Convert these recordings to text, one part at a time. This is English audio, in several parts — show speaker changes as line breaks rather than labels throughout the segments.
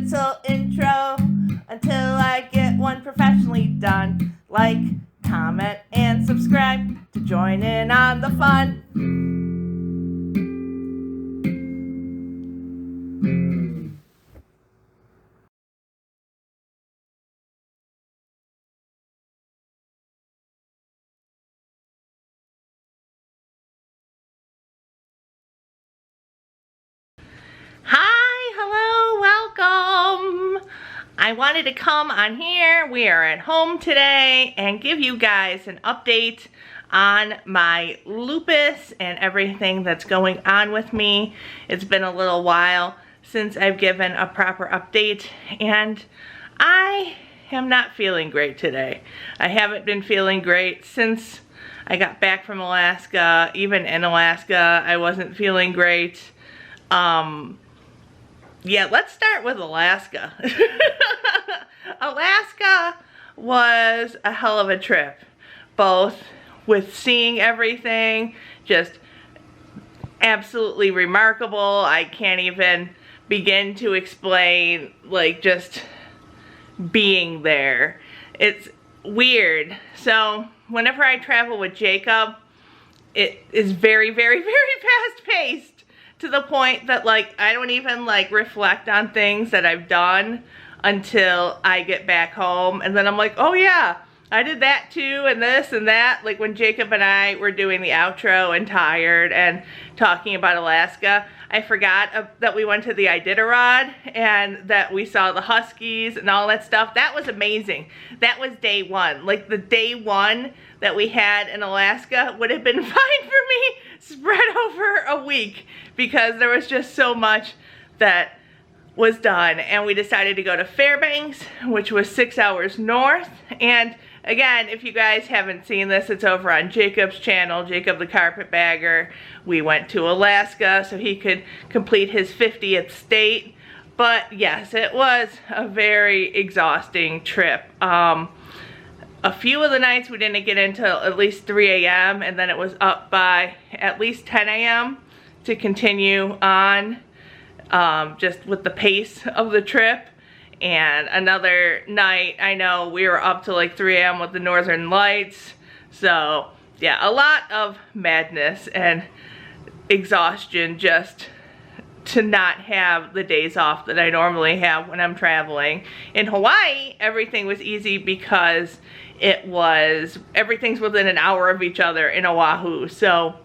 little intro until I get one professionally done. Like, comment, and subscribe to join in on the fun. Hi, hello, welcome. I wanted to come on here. We are at home today and give you guys an update on my lupus and everything that's going on with me. It's been a little while since I've given a proper update and I am not feeling great today. I haven't been feeling great since I got back from Alaska. Even in Alaska, I wasn't feeling great. Yeah, let's start with Alaska. Alaska was a hell of a trip, both with seeing everything, just absolutely remarkable. I can't even begin to explain, like, just being there. It's weird. So whenever I travel with Jacob, it is very, very, very fast-paced. To the point that, like, I don't even, like, reflect on things that I've done until I get back home. And then I'm like, oh yeah, I did that too, and this and that. Like when Jacob and I were doing the outro and Tired and talking about Alaska, I forgot that we went to the Iditarod and that we saw the Huskies and all that stuff. That was amazing. That was day one. Like the day one that we had in Alaska would have been fine for me spread over a week because there was just so much that was done. And we decided to go to Fairbanks, which was 6 hours north. And again, if you guys haven't seen this, it's over on Jacob's channel, Jacob the Carpetbagger. We went to Alaska so he could complete his 50th state. But yes, it was a very exhausting trip. A few of the nights we didn't get until at least 3 a.m. and then it was up by at least 10 a.m. to continue on just with the pace of the trip. And another night, I know we were up to like 3 a.m. with the Northern Lights. So yeah, a lot of madness and exhaustion just to not have the days off that I normally have when I'm traveling. In Hawaii, everything was easy because everything's within an hour of each other in Oahu. So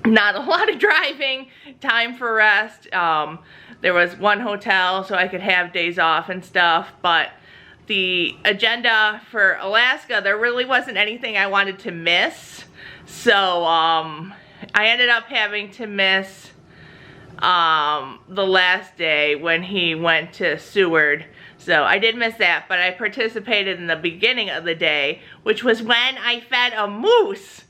not a lot of driving, time for rest. There was one hotel so I could have days off and stuff, but the agenda for Alaska, there really wasn't anything I wanted to miss. So I ended up having to miss the last day when he went to Seward. So I did miss that, but I participated in the beginning of the day, which was when I fed a moose.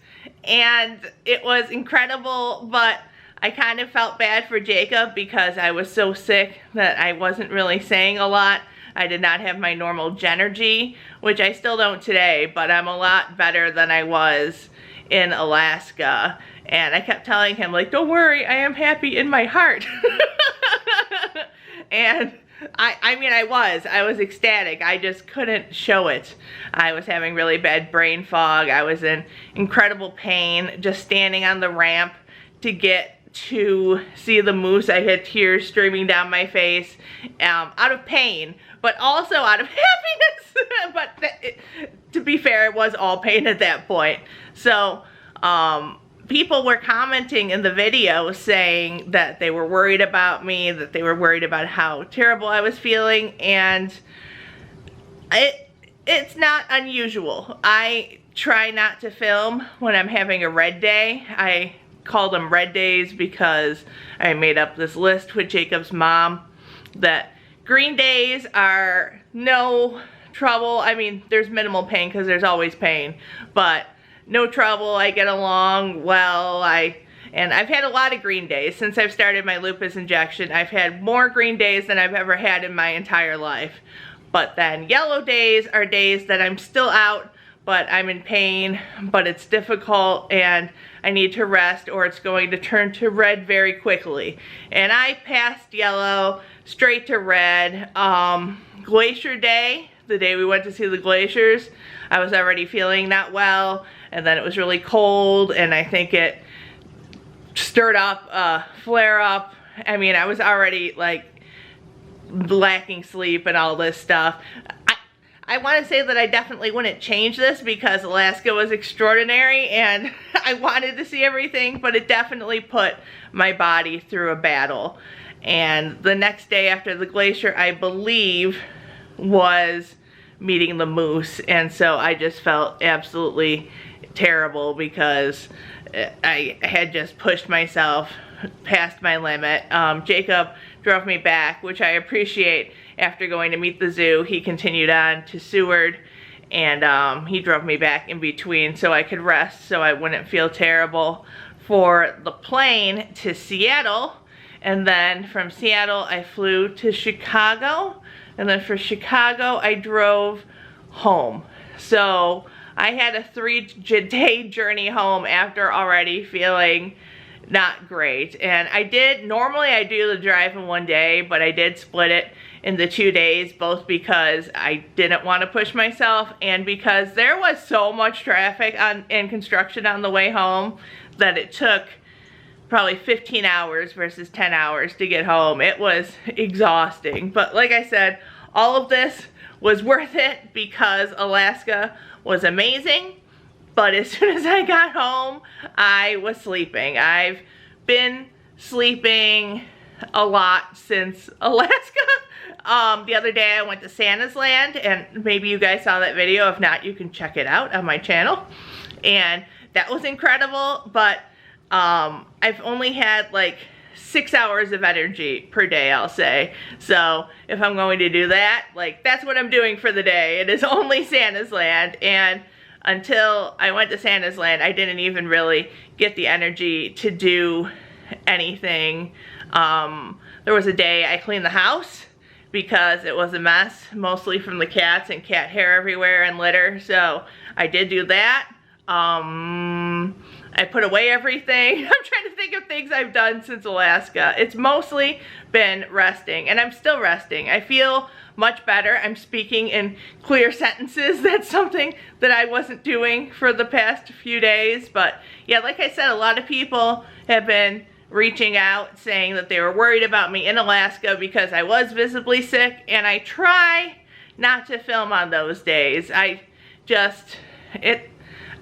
And it was incredible, but I kind of felt bad for Jacob because I was so sick that I wasn't really saying a lot. I did not have my normal Genergy, which I still don't today, but I'm a lot better than I was in Alaska. And I kept telling him, like, don't worry, I am happy in my heart. And I mean, I was ecstatic. I just couldn't show it. I was having really bad brain fog. I was in incredible pain just standing on the ramp to get to see the moose. I had tears streaming down my face out of pain, but also out of happiness. But to be fair, it was all pain at that point. So people were commenting in the video saying that they were worried about me, that they were worried about how terrible I was feeling, and it's not unusual. I try not to film when I'm having a red day. I call them red days because I made up this list with Jacob's mom that green days are no trouble. I mean, there's minimal pain because there's always pain, but no trouble. I get along well. And I've had a lot of green days since I've started my lupus injection. I've had more green days than I've ever had in my entire life. But then yellow days are days that I'm still out, but I'm in pain, but it's difficult and I need to rest or it's going to turn to red very quickly. And I passed yellow straight to red. Glacier day, the day we went to see the glaciers, I was already feeling not well, and then it was really cold, and I think it stirred up a flare up. I mean, I was already like lacking sleep and all this stuff. I want to say that I definitely wouldn't change this because Alaska was extraordinary and I wanted to see everything, but it definitely put my body through a battle. And the next day after the glacier, I believe, was meeting the moose, and so I just felt absolutely terrible because I had just pushed myself past my limit. Jacob drove me back, which I appreciate. After going to meet the zoo, he continued on to Seward, and he drove me back in between so I could rest, so I wouldn't feel terrible for the plane to Seattle. And then from Seattle I flew to Chicago, and then for Chicago I drove home. So I had a 3-day journey home after already feeling not great. And normally I do the drive in one day, but I did split it into 2 days, both because I didn't want to push myself and because there was so much traffic and construction on the way home that it took probably 15 hours versus 10 hours to get home. It was exhausting. But like I said, all of this was worth it because Alaska was amazing. But as soon as I got home, I was sleeping. I've been sleeping a lot since Alaska. The other day I went to Santa's Land, and maybe you guys saw that video. If not, you can check it out on my channel. And that was incredible, but I've only had like 6 hours of energy per day, I'll say. So if I'm going to do that, like, that's what I'm doing for the day. It is only Santa's Land, and until I went to Santa's Land, I didn't even really get the energy to do anything. There was a day I cleaned the house because it was a mess, mostly from the cats and cat hair everywhere and litter. So I did do that. I put away everything. I'm trying to think of things I've done since Alaska. It's mostly been resting, and I'm still resting. I feel much better. I'm speaking in clear sentences. That's something that I wasn't doing for the past few days. But yeah, like I said, a lot of people have been reaching out saying that they were worried about me in Alaska because I was visibly sick, and I try not to film on those days.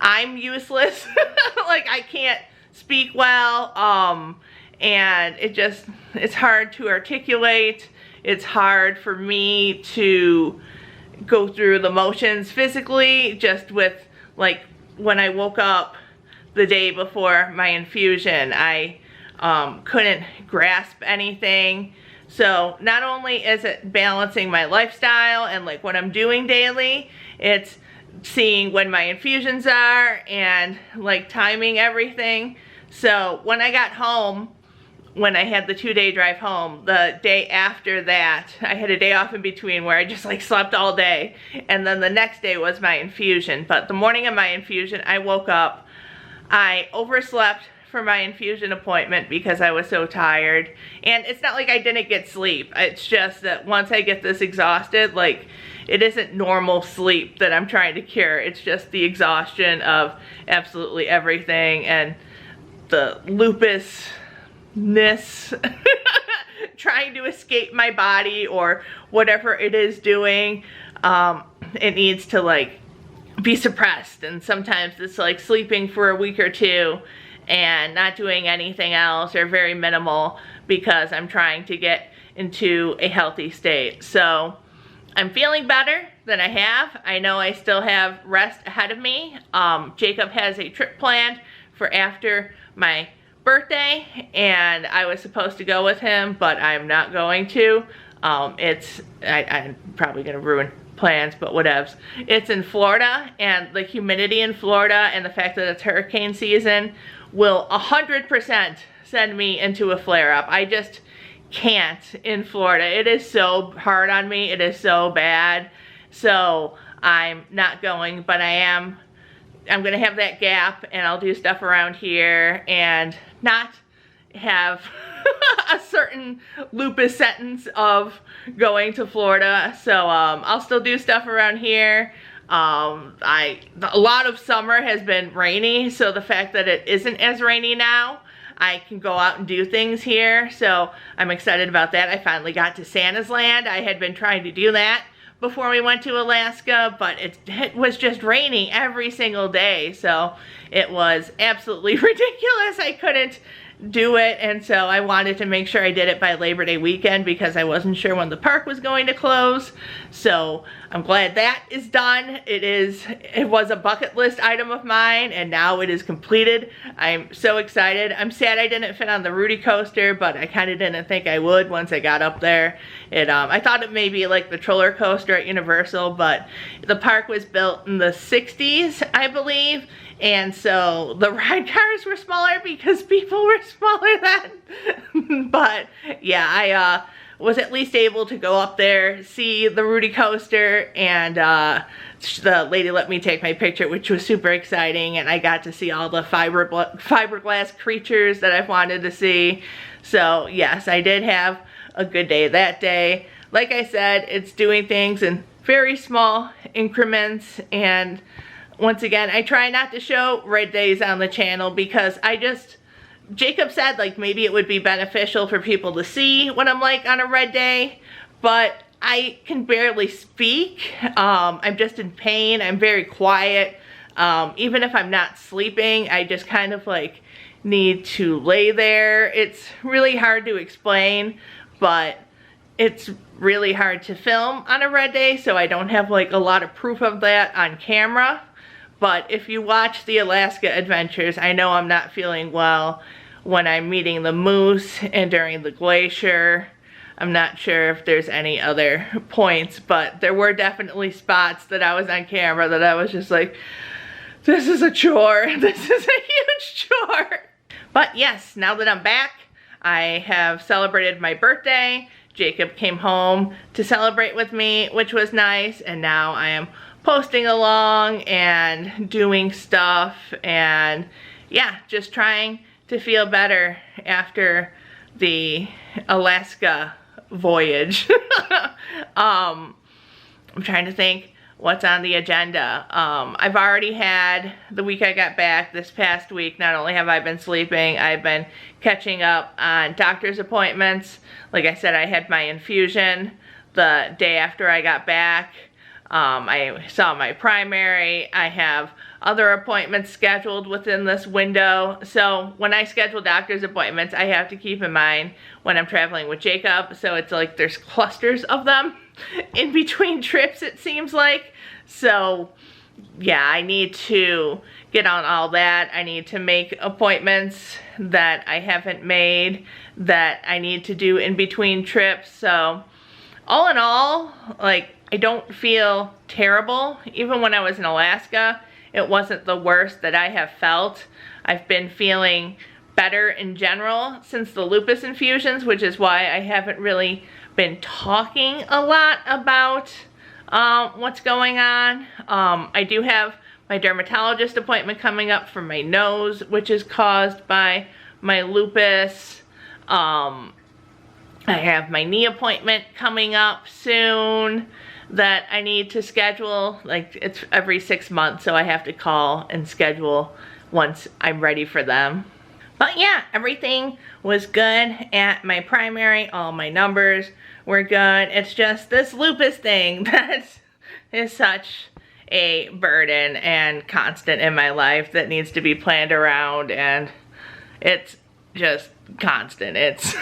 I'm useless. Like, I can't speak well, and it's hard to articulate. It's hard for me to go through the motions physically, just with, like, when I woke up the day before my infusion, I couldn't grasp anything. So not only is it balancing my lifestyle and like what I'm doing daily, it's seeing when my infusions are and like timing everything. So when I got home, when I had the 2-day drive home, the day after that, I had a day off in between where I just like slept all day, and then the next day was my infusion. But the morning of my infusion, I woke up, I overslept for my infusion appointment because I was so tired. And it's not like I didn't get sleep. It's just that once I get this exhausted, like, it isn't normal sleep that I'm trying to cure. It's just the exhaustion of absolutely everything and the lupus-ness trying to escape my body or whatever it is doing. It needs to like be suppressed, and sometimes it's like sleeping for a week or two and not doing anything else or very minimal because I'm trying to get into a healthy state. So I'm feeling better than I have. I know I still have rest ahead of me. Jacob has a trip planned for after my birthday, and I was supposed to go with him, but I'm not going to. I'm probably gonna ruin plans, but whatevs. It's in Florida, and the humidity in Florida and the fact that it's hurricane season will 100% send me into a flare-up. I just can't in Florida. It is so hard on me. It is so bad. So I'm not going, but I am I'm gonna have that gap, and I'll do stuff around here and not have a certain Lupus sentence of going to Florida. So I'll still do stuff around here. A lot of summer has been rainy, so the fact that it isn't as rainy now, I can go out and do things here. So I'm excited about that. I finally got to Santa's Land. I had been trying to do that before we went to Alaska, but it was just raining every single day. So it was absolutely ridiculous. I couldn't do it, and so I wanted to make sure I did it by Labor Day weekend because I wasn't sure when the park was going to close. So I'm glad that is done. It was a bucket list item of mine, and now it is completed. I'm so excited. I'm sad I didn't fit on the Rudy coaster, but I kind of didn't think I would once I got up there. I thought it may be like the Troller coaster at Universal, but the park was built in the 60s, I believe. And so the ride cars were smaller because people were smaller then. But yeah, I was at least able to go up there, see the Rudy coaster, and the lady let me take my picture, which was super exciting. And I got to see all the fiberglass creatures that I've wanted to see. So yes, I did have a good day that day. Like I said, it's doing things in very small increments, and once again, I try not to show red days on the channel because Jacob said like maybe it would be beneficial for people to see what I'm like on a red day, but I can barely speak. I'm just in pain. I'm very quiet. Even if I'm not sleeping, I just kind of like need to lay there. It's really hard to explain, but it's really hard to film on a red day, so I don't have like a lot of proof of that on camera. But if you watch the Alaska adventures, I know I'm not feeling well when I'm meeting the moose and during the glacier. I'm not sure if there's any other points, but there were definitely spots that I was on camera that I was just like, this is a chore. This is a huge chore. But yes, now that I'm back, I have celebrated my birthday. Jacob came home to celebrate with me, which was nice, and now I am posting along and doing stuff, and yeah, just trying to feel better after the Alaska voyage. I'm trying to think what's on the agenda. I've already had the week I got back. This past week, not only have I been sleeping, I've been catching up on doctor's appointments. Like I said, I had my infusion the day after I got back. I saw my primary. I have other appointments scheduled within this window. So when I schedule doctor's appointments, I have to keep in mind when I'm traveling with Jacob. So it's like there's clusters of them in between trips, it seems like. So yeah, I need to get on all that. I need to make appointments that I haven't made that I need to do in between trips. So all in all, like, I don't feel terrible. Even when I was in Alaska, it wasn't the worst that I have felt. I've been feeling better in general since the lupus infusions, which is why I haven't really been talking a lot about what's going on. I do have my dermatologist appointment coming up for my nose, which is caused by my lupus. I have my knee appointment coming up soon that I need to schedule. Like, it's every 6 months, so I have to call and schedule once I'm ready for them. But yeah, everything was good at my primary. All my numbers were good. It's just this lupus thing that is such a burden and constant in my life that needs to be planned around, and it's just constant. It's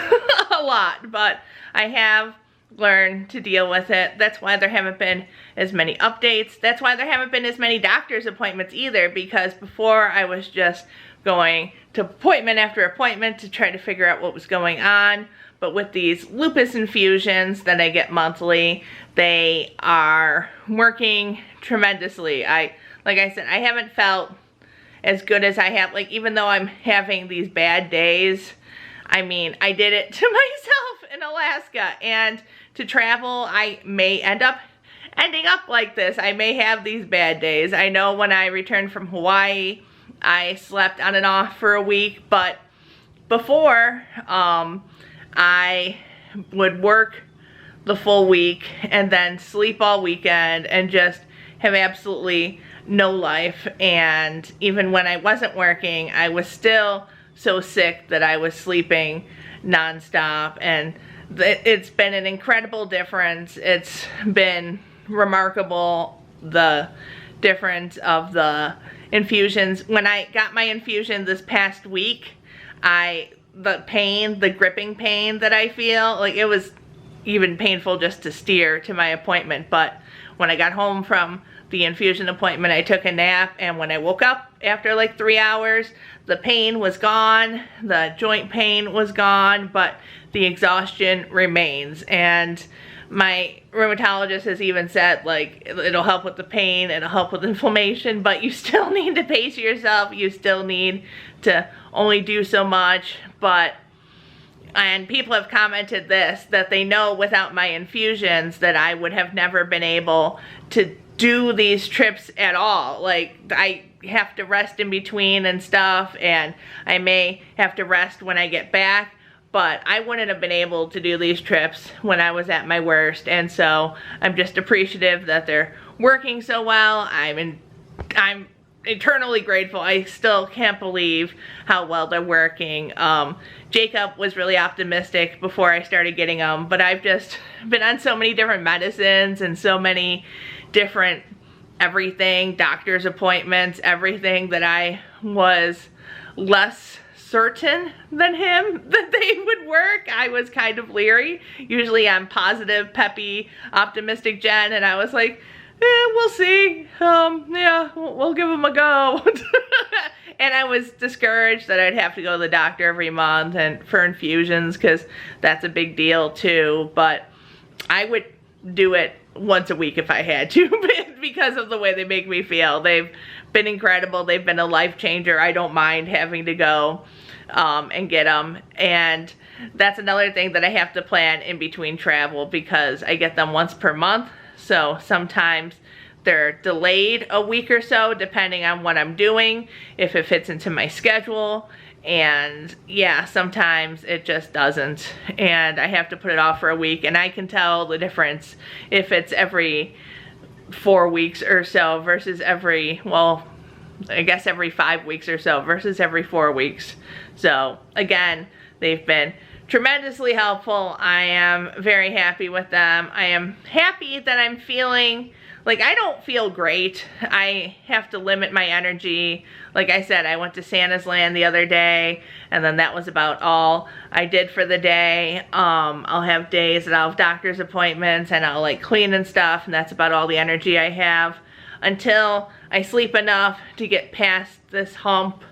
a lot, but I have learned to deal with it. That's why there haven't been as many updates. That's why there haven't been as many doctor's appointments either, because before I was just going to appointment after appointment to try to figure out what was going on. But with these lupus infusions that I get monthly, they are working tremendously. Like I said, I haven't felt as good as I have, like, even though I'm having these bad days. I mean, I did it to myself in Alaska, and to travel, I may end up ending up like this. I may have these bad days. I know when I returned from Hawaii, I slept on and off for a week, but before, I would work the full week and then sleep all weekend and just have absolutely no life. And even when I wasn't working, I was still so sick that I was sleeping nonstop. And it's been an incredible difference. It's been remarkable, the difference of the infusions. When I got my infusion this past week, the pain, the gripping pain that I feel, like it was even painful just to steer to my appointment. But when I got home from the infusion appointment, I took a nap, and when I woke up after like 3 hours, the pain was gone, the joint pain was gone, but the exhaustion remains. And my rheumatologist has even said, like, it'll help with the pain, it'll help with inflammation, but you still need to pace yourself, you still need to only do so much. And people have commented this, that they know without my infusions that I would have never been able to do these trips at all. Like, I have to rest in between and stuff, and I may have to rest when I get back, but I wouldn't have been able to do these trips when I was at my worst. And so I'm just appreciative that they're working so well. I'm eternally grateful. I still can't believe how well they're working. Jacob was really optimistic before I started getting them, but I've just been on so many different medicines and so many different everything, doctor's appointments, everything, that I was less certain than him that they would work. I was kind of leery. Usually I'm positive, peppy, optimistic Jen, and I was like, we'll see. Yeah, we'll give them a go. And I was discouraged that I'd have to go to the doctor every month and for infusions, because that's a big deal too. But I would do it once a week if I had to, because of the way they make me feel. They've been incredible. They've been a life changer. I don't mind having to go and get them. And that's another thing that I have to plan in between travel, because I get them once per month. So sometimes they're delayed a week or so, depending on what I'm doing, if it fits into my schedule. And yeah, sometimes it just doesn't, and I have to put it off for a week, and I can tell the difference if it's every 4 weeks or so versus every, well, I guess every 5 weeks or so versus every 4 weeks. So again, they've been tremendously helpful. I am very happy with them. I am happy that I'm feeling like I don't feel great. I have to limit my energy. Like I said, I went to Santa's Land the other day, and then that was about all I did for the day. I'll have days that I'll have doctor's appointments and I'll like clean and stuff, and that's about all the energy I have until I sleep enough to get past this hump.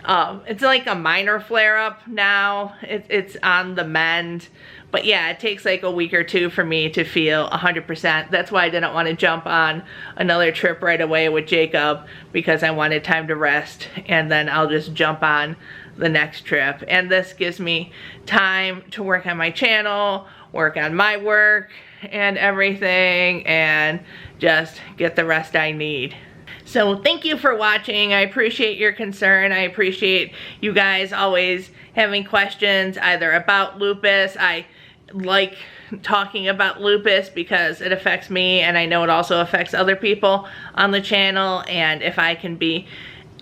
It's like a minor flare-up now. It's on the mend. But yeah, it takes like a week or two for me to feel 100%. That's why I didn't want to jump on another trip right away with Jacob, because I wanted time to rest, and then I'll just jump on the next trip. And this gives me time to work on my channel, work on my work and everything, and just get the rest I need. So thank you for watching. I appreciate your concern. I appreciate you guys always having questions either about lupus. I like talking about lupus because it affects me, and I know it also affects other people on the channel. And if I can be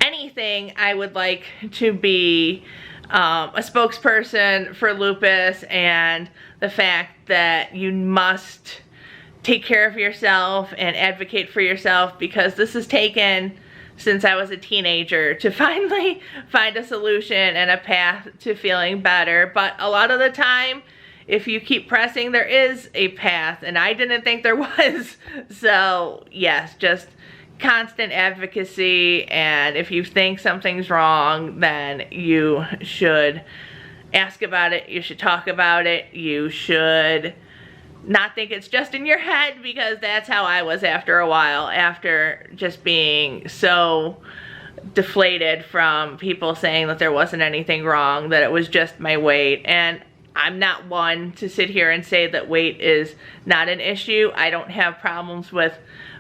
anything, I would like to be a spokesperson for lupus, and the fact that you must take care of yourself and advocate for yourself, because this has taken since I was a teenager to finally find a solution and a path to feeling better. But a lot of the time, if you keep pressing, there is a path, and I didn't think there was. So yes, just constant advocacy, and if you think something's wrong, then you should ask about it, you should talk about it, you should not think it's just in your head, because that's how I was after a while, after just being so deflated from people saying that there wasn't anything wrong, that it was just my weight. And I'm not one to sit here and say that weight is not an issue. I don't have problems with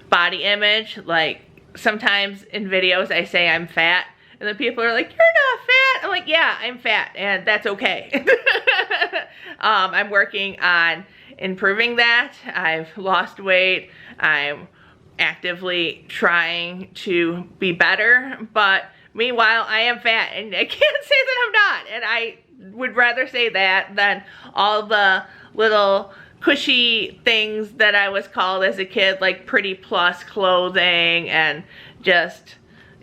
body image. Like, sometimes in videos I say I'm fat, and then people are like, you're not fat. I'm like, yeah, I'm fat, and that's okay. I'm working on improving that. I've lost weight. I'm actively trying to be better, but meanwhile, I am fat, and I can't say that I'm not, and I would rather say that than all the little cushy things that I was called as a kid, like pretty plus clothing, and just,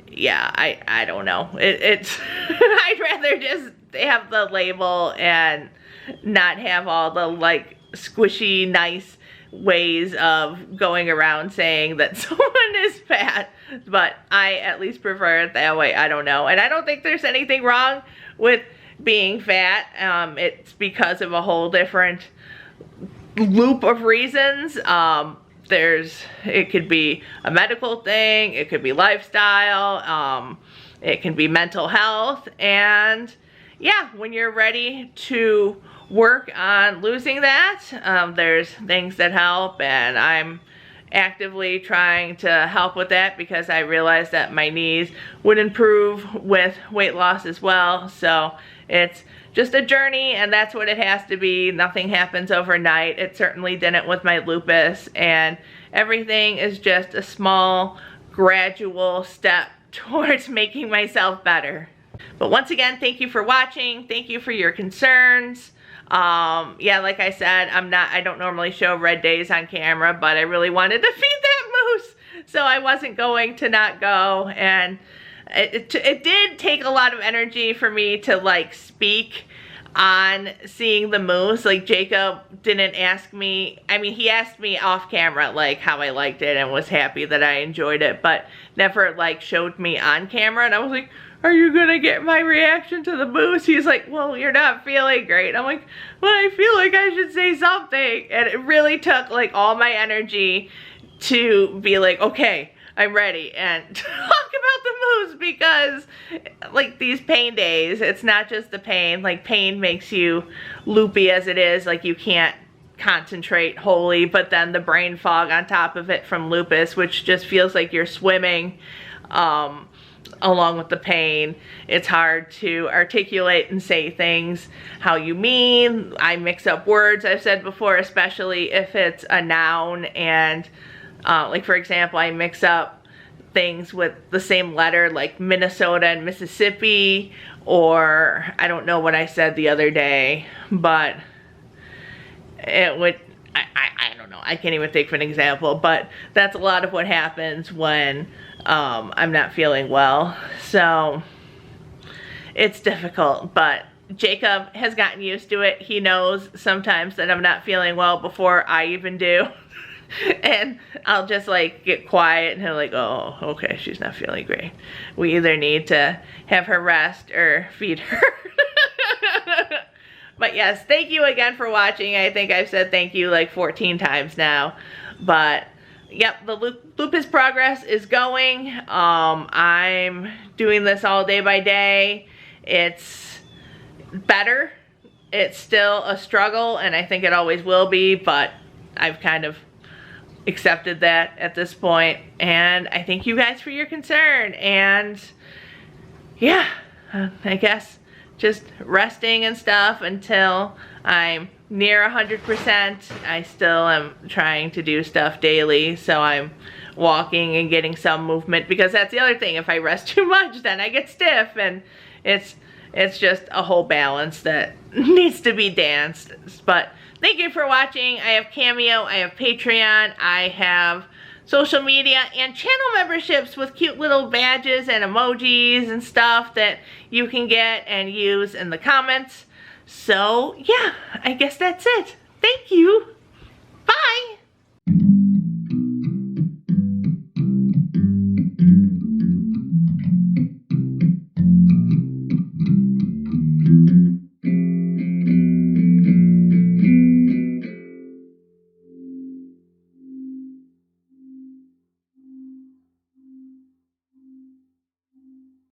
yeah, I don't know. It's, I'd rather just have the label and not have all the, like, squishy, nice ways of going around saying that someone is fat, but I at least prefer it that way. I don't know, and I don't think there's anything wrong with being fat. It's because of a whole different loop of reasons. It could be a medical thing, it could be lifestyle, it can be mental health, and yeah, when you're ready to work on losing that, there's things that help, and I'm actively trying to help with that because I realized that my knees would improve with weight loss as well. So it's just a journey, and that's what it has to be. Nothing happens overnight. It certainly didn't with my lupus, and everything is just a small, gradual step towards making myself better. But once again, thank you for watching. Thank you for your concerns. Yeah, like I said, I don't normally show red days on camera, but I really wanted to feed that moose, so I wasn't going to not go, and it did take a lot of energy for me to, like, speak on seeing the moose. Like, Jacob didn't ask me, I mean, he asked me off camera, like, how I liked it and was happy that I enjoyed it, but never, like, showed me on camera, and I was like, are you gonna get my reaction to the moose? He's like, well, you're not feeling great. I'm like, well, I feel like I should say something. And it really took, like, all my energy to be like, okay, I'm ready, and talk about the moose, because, like, these pain days, it's not just the pain. Like, pain makes you loopy as it is. Like, you can't concentrate wholly, but then the brain fog on top of it from lupus, which just feels like you're swimming, along with the pain. It's hard to articulate and say things how you mean. I mix up words, I've said before, especially if it's a noun, and like, for example, I mix up things with the same letter, like Minnesota and Mississippi, or I don't know what I said the other day, but it would, I don't know, I can't even think of an example, but that's a lot of what happens when I'm not feeling well. So it's difficult, but Jacob has gotten used to it. He knows sometimes that I'm not feeling well before I even do. And I'll just, like, get quiet, and he'll, like, oh, okay, she's not feeling great. We either need to have her rest or feed her. But yes, thank you again for watching. I think I've said thank you like 14 times now. But yep, the lupus progress is going. I'm doing this all day by day. It's better. It's still a struggle, and I think it always will be, but I've kind of accepted that at this point. And I thank you guys for your concern. And yeah, I guess just resting and stuff until I'm near 100%. I still am trying to do stuff daily, so I'm walking and getting some movement, because that's the other thing. If I rest too much, then I get stiff, and it's just a whole balance that needs to be danced. But thank you for watching. I have Cameo, I have Patreon, I have social media and channel memberships with cute little badges and emojis and stuff that you can get and use in the comments. So yeah, I guess that's it. Thank you. Bye.